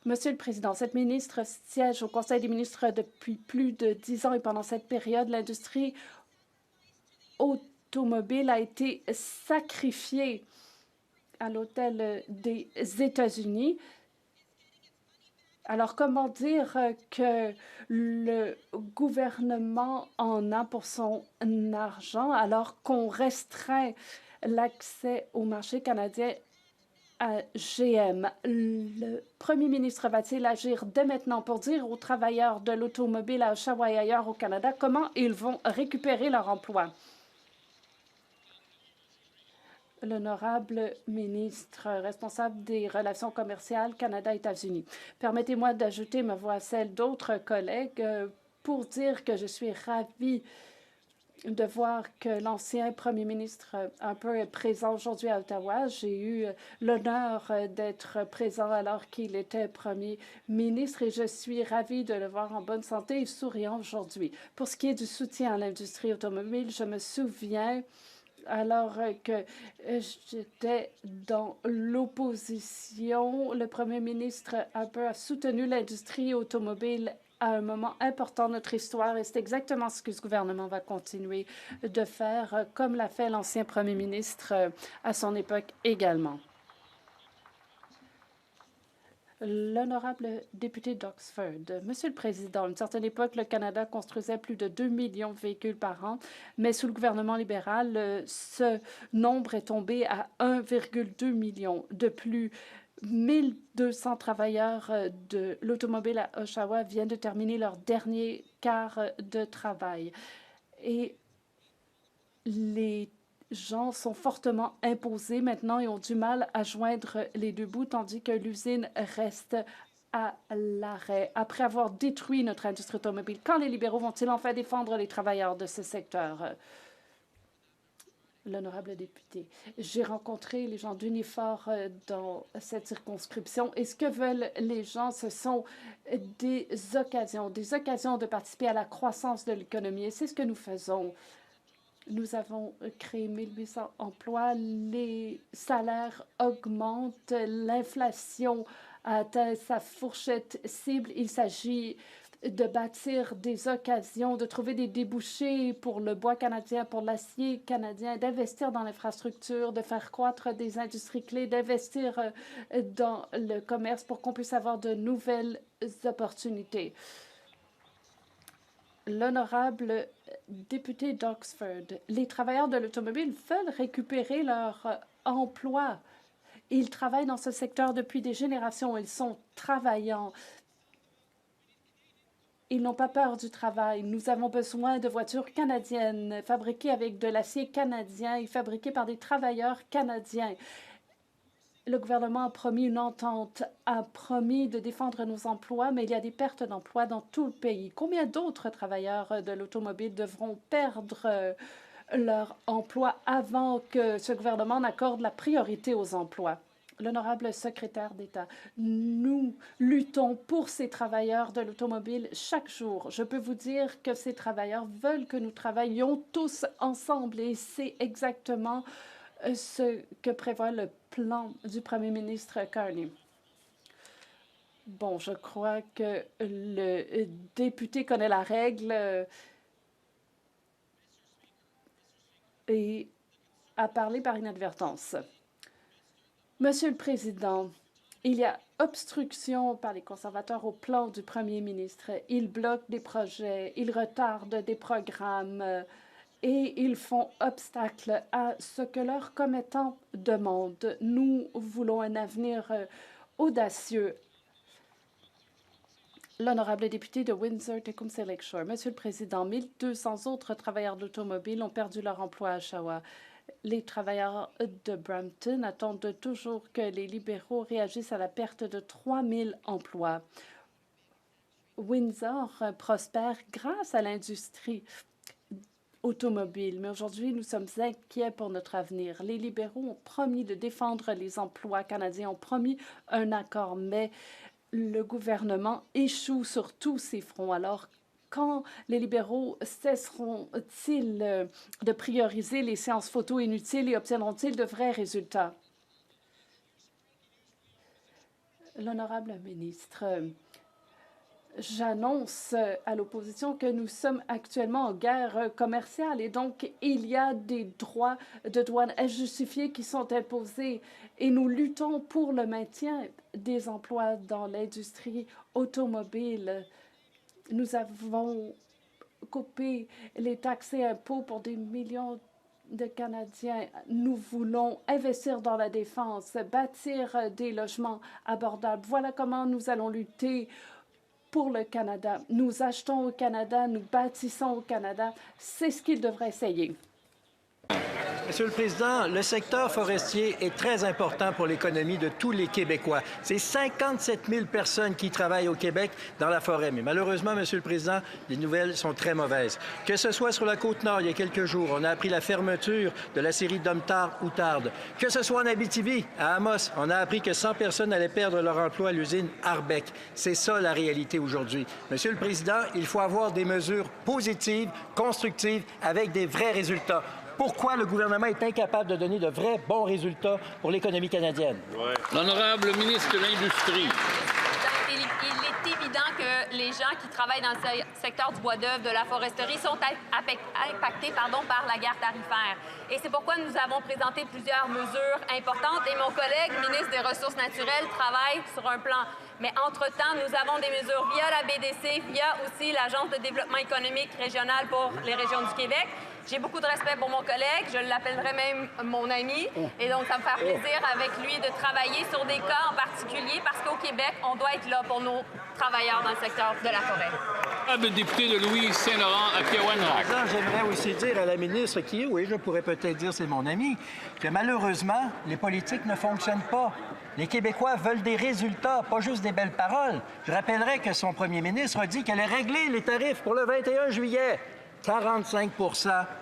J: Monsieur le Président, cette ministre siège au Conseil des ministres depuis plus de 10 ans et pendant cette période, l'industrie automobile a été sacrifiée à l'autel des États-Unis. Alors, comment dire que le gouvernement en a pour son argent alors qu'on restreint l'accès au marché canadien à GM? Le premier ministre va-t-il agir dès maintenant pour dire aux travailleurs de l'automobile à Oshawa et ailleurs au Canada comment ils vont récupérer leur emploi? L'honorable ministre responsable des relations commerciales Canada-États-Unis. Permettez-moi d'ajouter ma voix à celle d'autres collègues pour dire que je suis ravie de voir que l'ancien premier ministre Harper est présent aujourd'hui à Ottawa. J'ai eu l'honneur d'être présent alors qu'il était premier ministre et je suis ravie de le voir en bonne santé et souriant aujourd'hui. Pour ce qui est du soutien à l'industrie automobile, je me souviens alors que j'étais dans l'opposition, le premier ministre Harper a soutenu l'industrie automobile à un moment important de notre histoire et c'est exactement ce que ce gouvernement va continuer de faire, comme l'a fait l'ancien premier ministre à son époque également. L'honorable député d'Oxford. Monsieur le Président, à une certaine époque, le Canada construisait plus de 2 millions de véhicules par an, mais sous le gouvernement libéral, ce nombre est tombé à 1,2 million. De plus, 1200 travailleurs de l'automobile à Oshawa viennent de terminer leur dernier quart de travail. Et les gens sont fortement imposés maintenant et ont du mal à joindre les deux bouts, tandis que l'usine reste à l'arrêt. Après avoir détruit notre industrie automobile, quand les libéraux vont-ils enfin défendre les travailleurs de ce secteur? L'honorable député, j'ai rencontré les gens d'Unifor dans cette circonscription et ce que veulent les gens, ce sont des occasions de participer à la croissance de l'économie et c'est ce que nous faisons. Nous avons créé 1800 emplois, les salaires augmentent, l'inflation a atteint sa fourchette cible. Il s'agit de bâtir des occasions, de trouver des débouchés pour le bois canadien, pour l'acier canadien, d'investir dans l'infrastructure, de faire croître des industries clés, d'investir dans le commerce pour qu'on puisse avoir de nouvelles opportunités. L'honorable député d'Oxford, les travailleurs de l'automobile veulent récupérer leur emploi. Ils travaillent dans ce secteur depuis des générations. Ils sont travaillants. Ils n'ont pas peur du travail. Nous avons besoin de voitures canadiennes, fabriquées avec de l'acier canadien et fabriquées par des travailleurs canadiens. Le gouvernement a promis une entente, a promis de défendre nos emplois, mais il y a des pertes d'emplois dans tout le pays. Combien d'autres travailleurs de l'automobile devront perdre leur emploi avant que ce gouvernement n'accorde la priorité aux emplois? L'honorable secrétaire d'État, nous luttons pour ces travailleurs de l'automobile chaque jour. Je peux vous dire que ces travailleurs veulent que nous travaillions tous ensemble et c'est exactement ce que prévoit le plan du premier ministre Carney. Bon, je crois que le député connaît la règle et a parlé par inadvertance. Monsieur le Président, il y a obstruction par les conservateurs au plan du premier ministre. Ils bloquent des projets, ils retardent des programmes et ils font obstacle à ce que leurs commettants demandent. Nous voulons un avenir audacieux. L'honorable député de Windsor-Tecumseh Lakeshore. Monsieur le Président, 1200 autres travailleurs d'automobile ont perdu leur emploi à Oshawa. Les travailleurs de Brampton attendent toujours que les libéraux réagissent à la perte de 3000 emplois. Windsor prospère grâce à l'industrie automobile. Mais aujourd'hui, nous sommes inquiets pour notre avenir. Les libéraux ont promis de défendre les emplois canadiens, ont promis un accord, mais le gouvernement échoue sur tous ces fronts. Alors, quand les libéraux cesseront-ils de prioriser les séances photos inutiles et obtiendront-ils de vrais résultats? L'honorable ministre, j'annonce à l'opposition que nous sommes actuellement en guerre commerciale et donc il y a des droits de douane injustifiés qui sont imposés et nous luttons pour le maintien des emplois dans l'industrie automobile. Nous avons coupé les taxes et impôts pour des millions de Canadiens. Nous voulons investir dans la défense, bâtir des logements abordables. Voilà comment nous allons lutter pour le Canada. Nous achetons au Canada, nous bâtissons au Canada. C'est ce qu'il devrait essayer.
K: Monsieur le Président, le secteur forestier est très important pour l'économie de tous les Québécois. C'est 57 000 personnes qui travaillent au Québec dans la forêt. Mais malheureusement, Monsieur le Président, les nouvelles sont très mauvaises. Que ce soit sur la Côte-Nord, il y a quelques jours, on a appris la fermeture de la série Domtar-Outarde. Que ce soit en Abitibi, à Amos, on a appris que 100 personnes allaient perdre leur emploi à l'usine Arbec. C'est ça la réalité aujourd'hui. Monsieur le Président, il faut avoir des mesures positives, constructives, avec des vrais résultats. Pourquoi le gouvernement est incapable de donner de vrais bons résultats pour l'économie canadienne?
A: L'honorable ministre de l'Industrie.
L: Il est évident que les gens qui travaillent dans le secteur du bois d'œuvre, de la foresterie, sont impactés par la guerre tarifaire. Et c'est pourquoi nous avons présenté plusieurs mesures importantes et mon collègue, ministre des Ressources naturelles, travaille sur un plan. Mais entre-temps, nous avons des mesures via la BDC, via aussi l'Agence de développement économique régional pour les régions du Québec. J'ai beaucoup de respect pour mon collègue, je l'appellerai même mon ami. Et donc, ça me fait plaisir avec lui de travailler sur des cas en particulier parce qu'au Québec, on doit être là pour nos travailleurs dans le secteur de la forêt.
A: Le député de Louise Saint-Laurent à Kewanrak.
K: J'aimerais aussi dire à la ministre qui, oui, je pourrais peut-être dire c'est mon ami, que malheureusement, les politiques ne fonctionnent pas. Les Québécois veulent des résultats, pas juste des belles paroles. Je rappellerai que son premier ministre a dit qu'elle allait régler les tarifs pour le 21 juillet. 45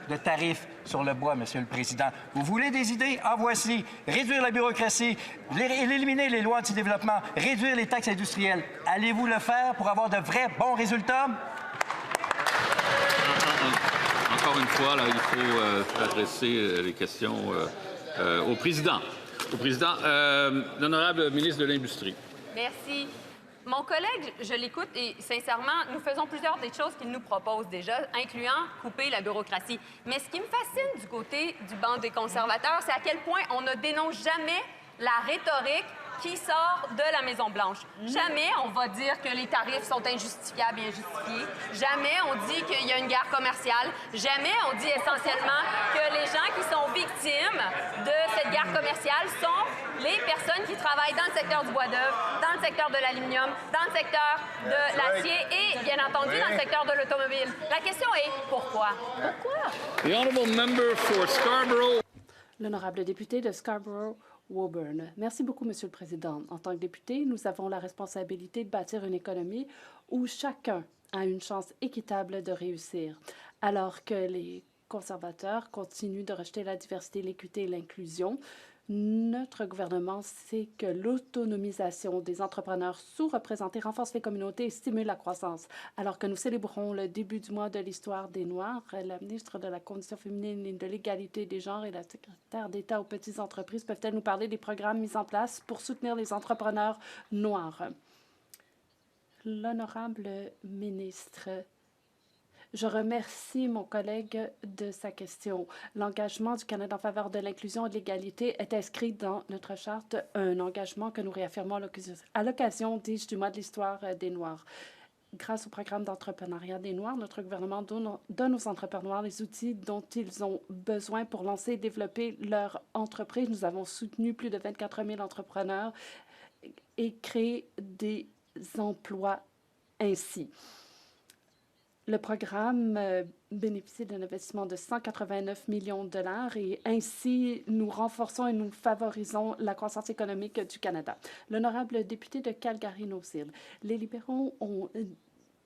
K: de tarifs sur le bois, Monsieur le Président. Vous voulez des idées? En voici. Réduire la bureaucratie, éliminer les lois anti-développement, réduire les taxes industrielles. Allez-vous le faire pour avoir de vrais bons résultats?
A: Encore une fois, là, il faut adresser les questions au président. L'honorable ministre de l'Industrie.
L: Merci. Mon collègue, je l'écoute et sincèrement, nous faisons plusieurs des choses qu'il nous propose déjà, incluant couper la bureaucratie. Mais ce qui me fascine du côté du banc des conservateurs, c'est à quel point on ne dénonce jamais la rhétorique qui sort de la Maison-Blanche. Jamais on va dire que les tarifs sont injustifiables et injustifiés. Jamais on dit qu'il y a une guerre commerciale. Jamais on dit essentiellement que les gens qui sont victimes de cette guerre commerciale sont les personnes qui travaillent dans le secteur du bois d'œuvre, dans le secteur de l'aluminium, dans le secteur de l'acier et, bien entendu, dans le secteur de l'automobile. La question est pourquoi? Pourquoi?
A: The honourable member for Scarborough.
J: L'honorable député de Scarborough-Woburn. Merci beaucoup, Monsieur le Président. En tant que député, nous avons la responsabilité de bâtir une économie où chacun a une chance équitable de réussir. Alors que les conservateurs continuent de rejeter la diversité, l'équité et l'inclusion, notre gouvernement sait que l'autonomisation des entrepreneurs sous-représentés renforce les communautés et stimule la croissance. Alors que nous célébrons le début du mois de l'histoire des Noirs, la ministre de la Condition féminine et de l'égalité des genres et la secrétaire d'État aux petites entreprises peuvent-elles nous parler des programmes mis en place pour soutenir les entrepreneurs noirs? L'honorable ministre, je remercie mon collègue de sa question. L'engagement du Canada en faveur de l'inclusion et de l'égalité est inscrit dans notre charte, un engagement que nous réaffirmons à l'occasion, dis-je, du mois de l'histoire des Noirs. Grâce au programme d'entrepreneuriat des Noirs, notre gouvernement donne aux entrepreneurs noirs les outils dont ils ont besoin pour lancer et développer leur entreprise. Nous avons soutenu plus de 24 000 entrepreneurs et créé des emplois ainsi. Le programme bénéficie d'un investissement de 189 millions de dollars et ainsi nous renforçons et nous favorisons la croissance économique du Canada. L'honorable député de Calgary-Nose-Hill, les libéraux ont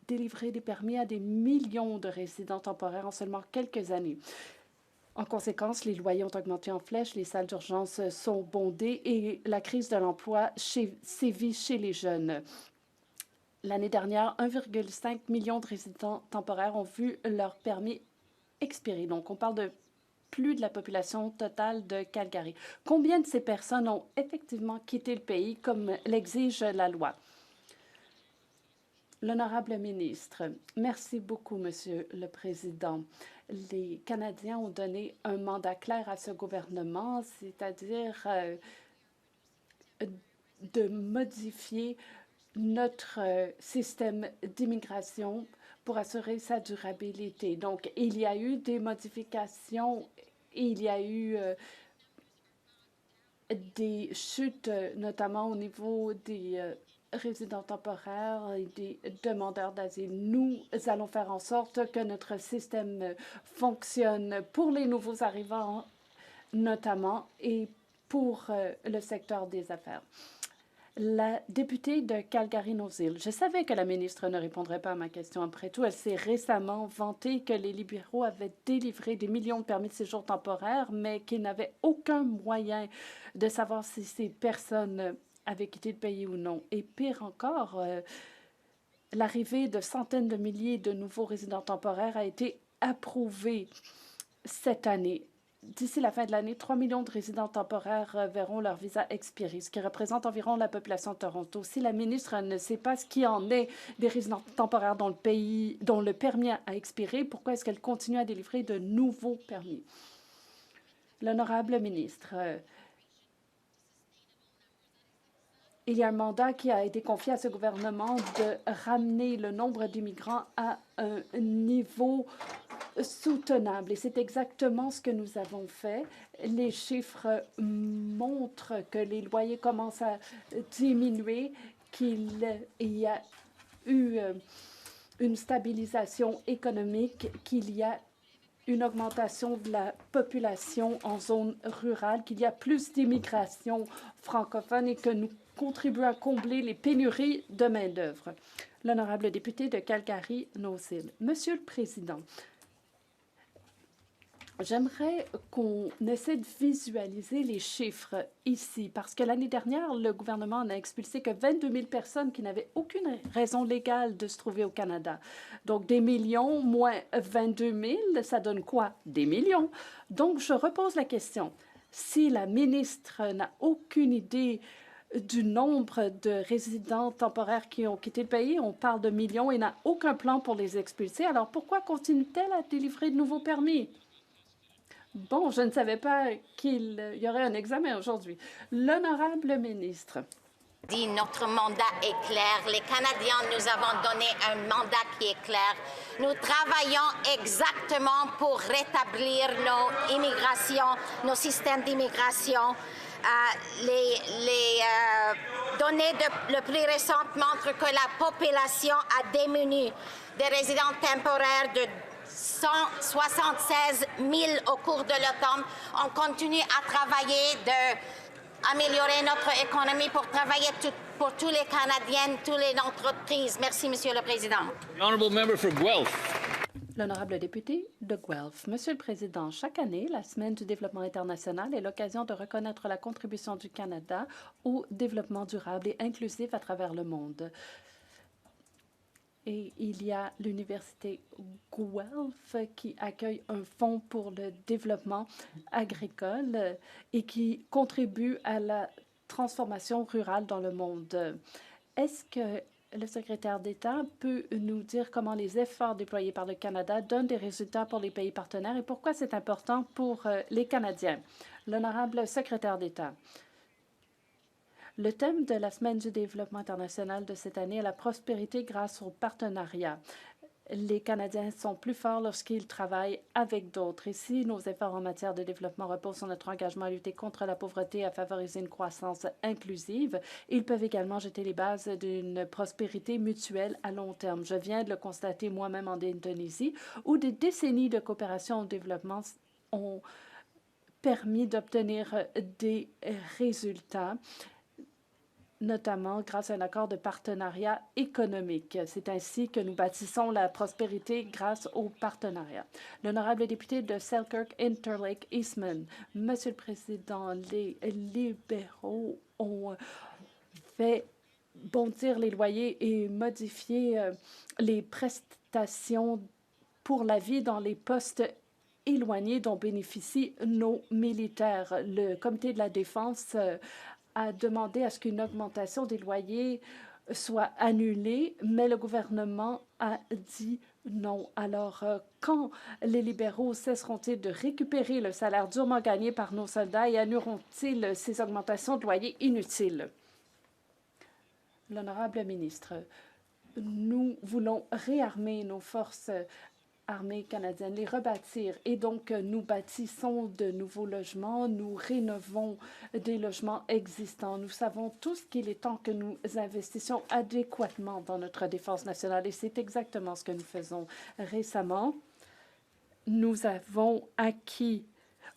J: délivré des permis à des millions de résidents temporaires en seulement quelques années. En conséquence, les loyers ont augmenté en flèche, les salles d'urgence sont bondées et la crise de l'emploi sévit chez les jeunes. L'année dernière, 1,5 million de résidents temporaires ont vu leur permis expirer. Donc, on parle de plus de la population totale de Calgary. Combien de ces personnes ont effectivement quitté le pays comme l'exige la loi? L'honorable ministre, merci beaucoup, Monsieur le Président. Les Canadiens ont donné un mandat clair à ce gouvernement, c'est-à-dire de modifier notre système d'immigration pour assurer sa durabilité. Donc, il y a eu des modifications, il y a eu des chutes, notamment au niveau des résidents temporaires et des demandeurs d'asile. Nous allons faire en sorte que notre système fonctionne pour les nouveaux arrivants, notamment, et pour le secteur des affaires. La députée de Calgary-Nose-Île, je savais que la ministre ne répondrait pas à ma question. Après tout, elle s'est récemment vantée que les libéraux avaient délivré des millions de permis de séjour temporaires, mais qu'ils n'avaient aucun moyen de savoir si ces personnes avaient quitté le pays ou non. Et pire encore, l'arrivée de centaines de milliers de nouveaux résidents temporaires a été approuvée cette année. D'ici la fin de l'année, 3 millions de résidents temporaires verront leur visa expirer, ce qui représente environ la population de Toronto. Si la ministre ne sait pas ce qui en est des résidents temporaires dans le pays, dont le permis a expiré, pourquoi est-ce qu'elle continue à délivrer de nouveaux permis? L'honorable ministre, il y a un mandat qui a été confié à ce gouvernement de ramener le nombre d'immigrants à un niveau soutenable. Et c'est exactement ce que nous avons fait. Les chiffres montrent que les loyers commencent à diminuer, qu'il y a eu une stabilisation économique, qu'il y a une augmentation de la population en zone rurale, qu'il y a plus d'immigration francophone et que nous contribuons à combler les pénuries de main-d'œuvre. L'honorable député de Calgary-Nose-Île. Monsieur le Président, j'aimerais qu'on essaie de visualiser les chiffres ici, parce que l'année dernière, le gouvernement en a expulsé que 22 000 personnes qui n'avaient aucune raison légale de se trouver au Canada. Donc, des millions moins 22 000, ça donne quoi? Des millions. Donc, je repose la question. Si la ministre n'a aucune idée du nombre de résidents temporaires qui ont quitté le pays, on parle de millions et n'a aucun plan pour les expulser, alors pourquoi continue-t-elle à délivrer de nouveaux permis? Bon, je ne savais pas qu'il y aurait un examen aujourd'hui. L'honorable ministre.
M: Notre mandat est clair. Les Canadiens nous avons donné un mandat qui est clair. Nous travaillons exactement pour rétablir nos immigrations, nos systèmes d'immigration. Les données le plus récentes montrent que la population a diminué des résidents temporaires de 176 000 au cours de l'automne. On continue à travailler d'améliorer notre économie pour travailler pour tous les Canadiens, toutes les entreprises. Merci, Monsieur le Président.
A: Honourable member for Guelph.
J: L'honorable député de Guelph. Monsieur le Président, chaque année, la Semaine du développement international est l'occasion de reconnaître la contribution du Canada au développement durable et inclusif à travers le monde. Et il y a l'Université Guelph qui accueille un fonds pour le développement agricole et qui contribue à la transformation rurale dans le monde. Est-ce que le secrétaire d'État peut nous dire comment les efforts déployés par le Canada donnent des résultats pour les pays partenaires et pourquoi c'est important pour les Canadiens? L'honorable secrétaire d'État. Le thème de la Semaine du développement international de cette année est la prospérité grâce au partenariat. Les Canadiens sont plus forts lorsqu'ils travaillent avec d'autres. Ici, nos efforts en matière de développement reposent sur notre engagement à lutter contre la pauvreté et à favoriser une croissance inclusive. Ils peuvent également jeter les bases d'une prospérité mutuelle à long terme. Je viens de le constater moi-même en Indonésie, où des décennies de coopération au développement ont permis d'obtenir des résultats. notamment grâce à un accord de partenariat économique. C'est ainsi que nous bâtissons la prospérité grâce au partenariat. L'honorable député de Selkirk Interlake Eastman. Monsieur le Président, les libéraux ont fait bondir les loyers et modifier les prestations pour la vie dans les postes éloignés dont bénéficient nos militaires. Le Comité de la Défense a demandé à ce qu'une augmentation des loyers soit annulée, mais le gouvernement a dit non. Alors, quand les libéraux cesseront-ils de récupérer le salaire durement gagné par nos soldats et annuleront-ils ces augmentations de loyers inutiles? L'honorable ministre, nous voulons réarmer nos forces armées canadiennes, les rebâtir. Et donc, nous bâtissons de nouveaux logements, nous rénovons des logements existants. Nous savons tous qu'il est temps que nous investissions adéquatement dans notre défense nationale et c'est exactement ce que nous faisons. Récemment, nous avons acquis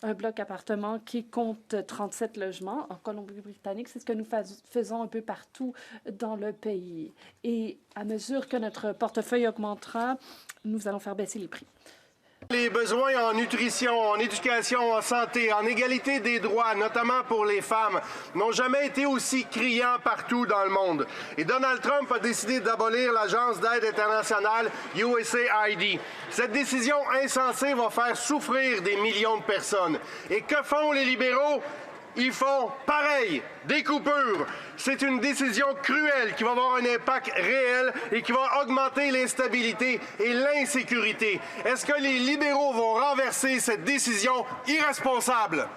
J: un bloc appartement qui compte 37 logements en Colombie-Britannique. C'est ce que nous faisons un peu partout dans le pays. Et à mesure que notre portefeuille augmentera, nous allons faire baisser les prix.
N: Les besoins en nutrition, en éducation, en santé, en égalité des droits, notamment pour les femmes, n'ont jamais été aussi criants partout dans le monde. Et Donald Trump a décidé d'abolir l'agence d'aide internationale USAID. Cette décision insensée va faire souffrir des millions de personnes. Et que font les libéraux? Ils font pareil, des coupures. C'est une décision cruelle qui va avoir un impact réel et qui va augmenter l'instabilité et l'insécurité. Est-ce que les libéraux vont renverser cette décision irresponsable?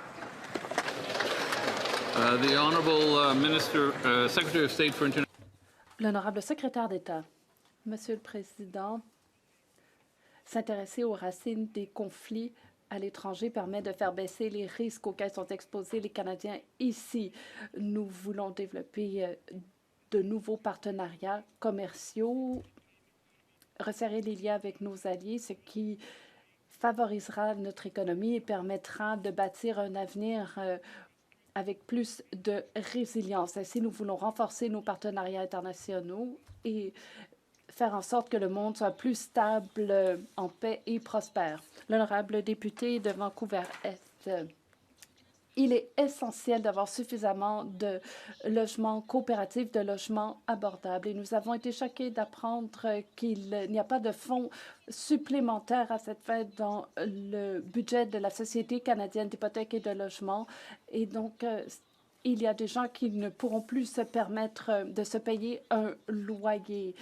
J: L'honorable secrétaire d'État. Monsieur le Président, s'intéresser aux racines des conflits à l'étranger permet de faire baisser les risques auxquels sont exposés les Canadiens ici. Nous voulons développer de nouveaux partenariats commerciaux, resserrer les liens avec nos alliés, ce qui favorisera notre économie et permettra de bâtir un avenir avec plus de résilience. Ainsi, nous voulons renforcer nos partenariats internationaux et faire en sorte que le monde soit plus stable, en paix et prospère. L'honorable député de Vancouver-Est, il est essentiel d'avoir suffisamment de logements coopératifs, de logements abordables. Et nous avons été choqués d'apprendre qu'il n'y a pas de fonds supplémentaires à cette fin dans le budget de la Société canadienne d'hypothèques et de logements. Et donc, il y a des gens qui ne pourront plus se permettre de se payer un loyer.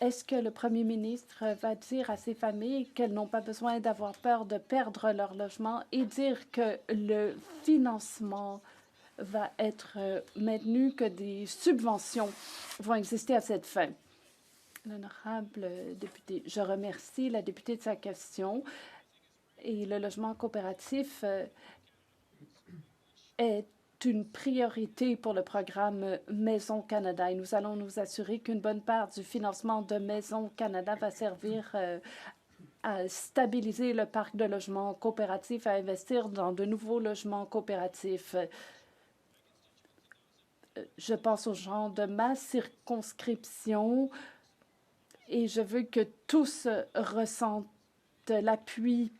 J: Est-ce que le premier ministre va dire à ces familles qu'elles n'ont pas besoin d'avoir peur de perdre leur logement et dire que le financement va être maintenu, que des subventions vont exister à cette fin? L'honorable député, je remercie la députée de sa question. Et le logement coopératif est une priorité pour le programme Maison Canada et nous allons nous assurer qu'une bonne part du financement de Maison Canada va servir à stabiliser le parc de logements coopératifs, à investir dans de nouveaux logements coopératifs. Je pense aux gens de ma circonscription et je veux que tous ressentent l'appui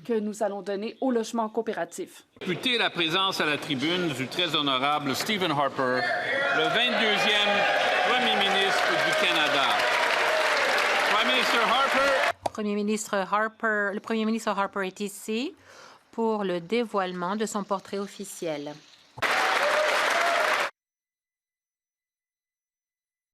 J: que nous allons donner au logement coopératif.
A: Député, la présence à la tribune du très honorable Stephen Harper, le 22e Premier ministre du Canada.
O: Le Premier ministre Harper est ici pour le dévoilement de son portrait officiel.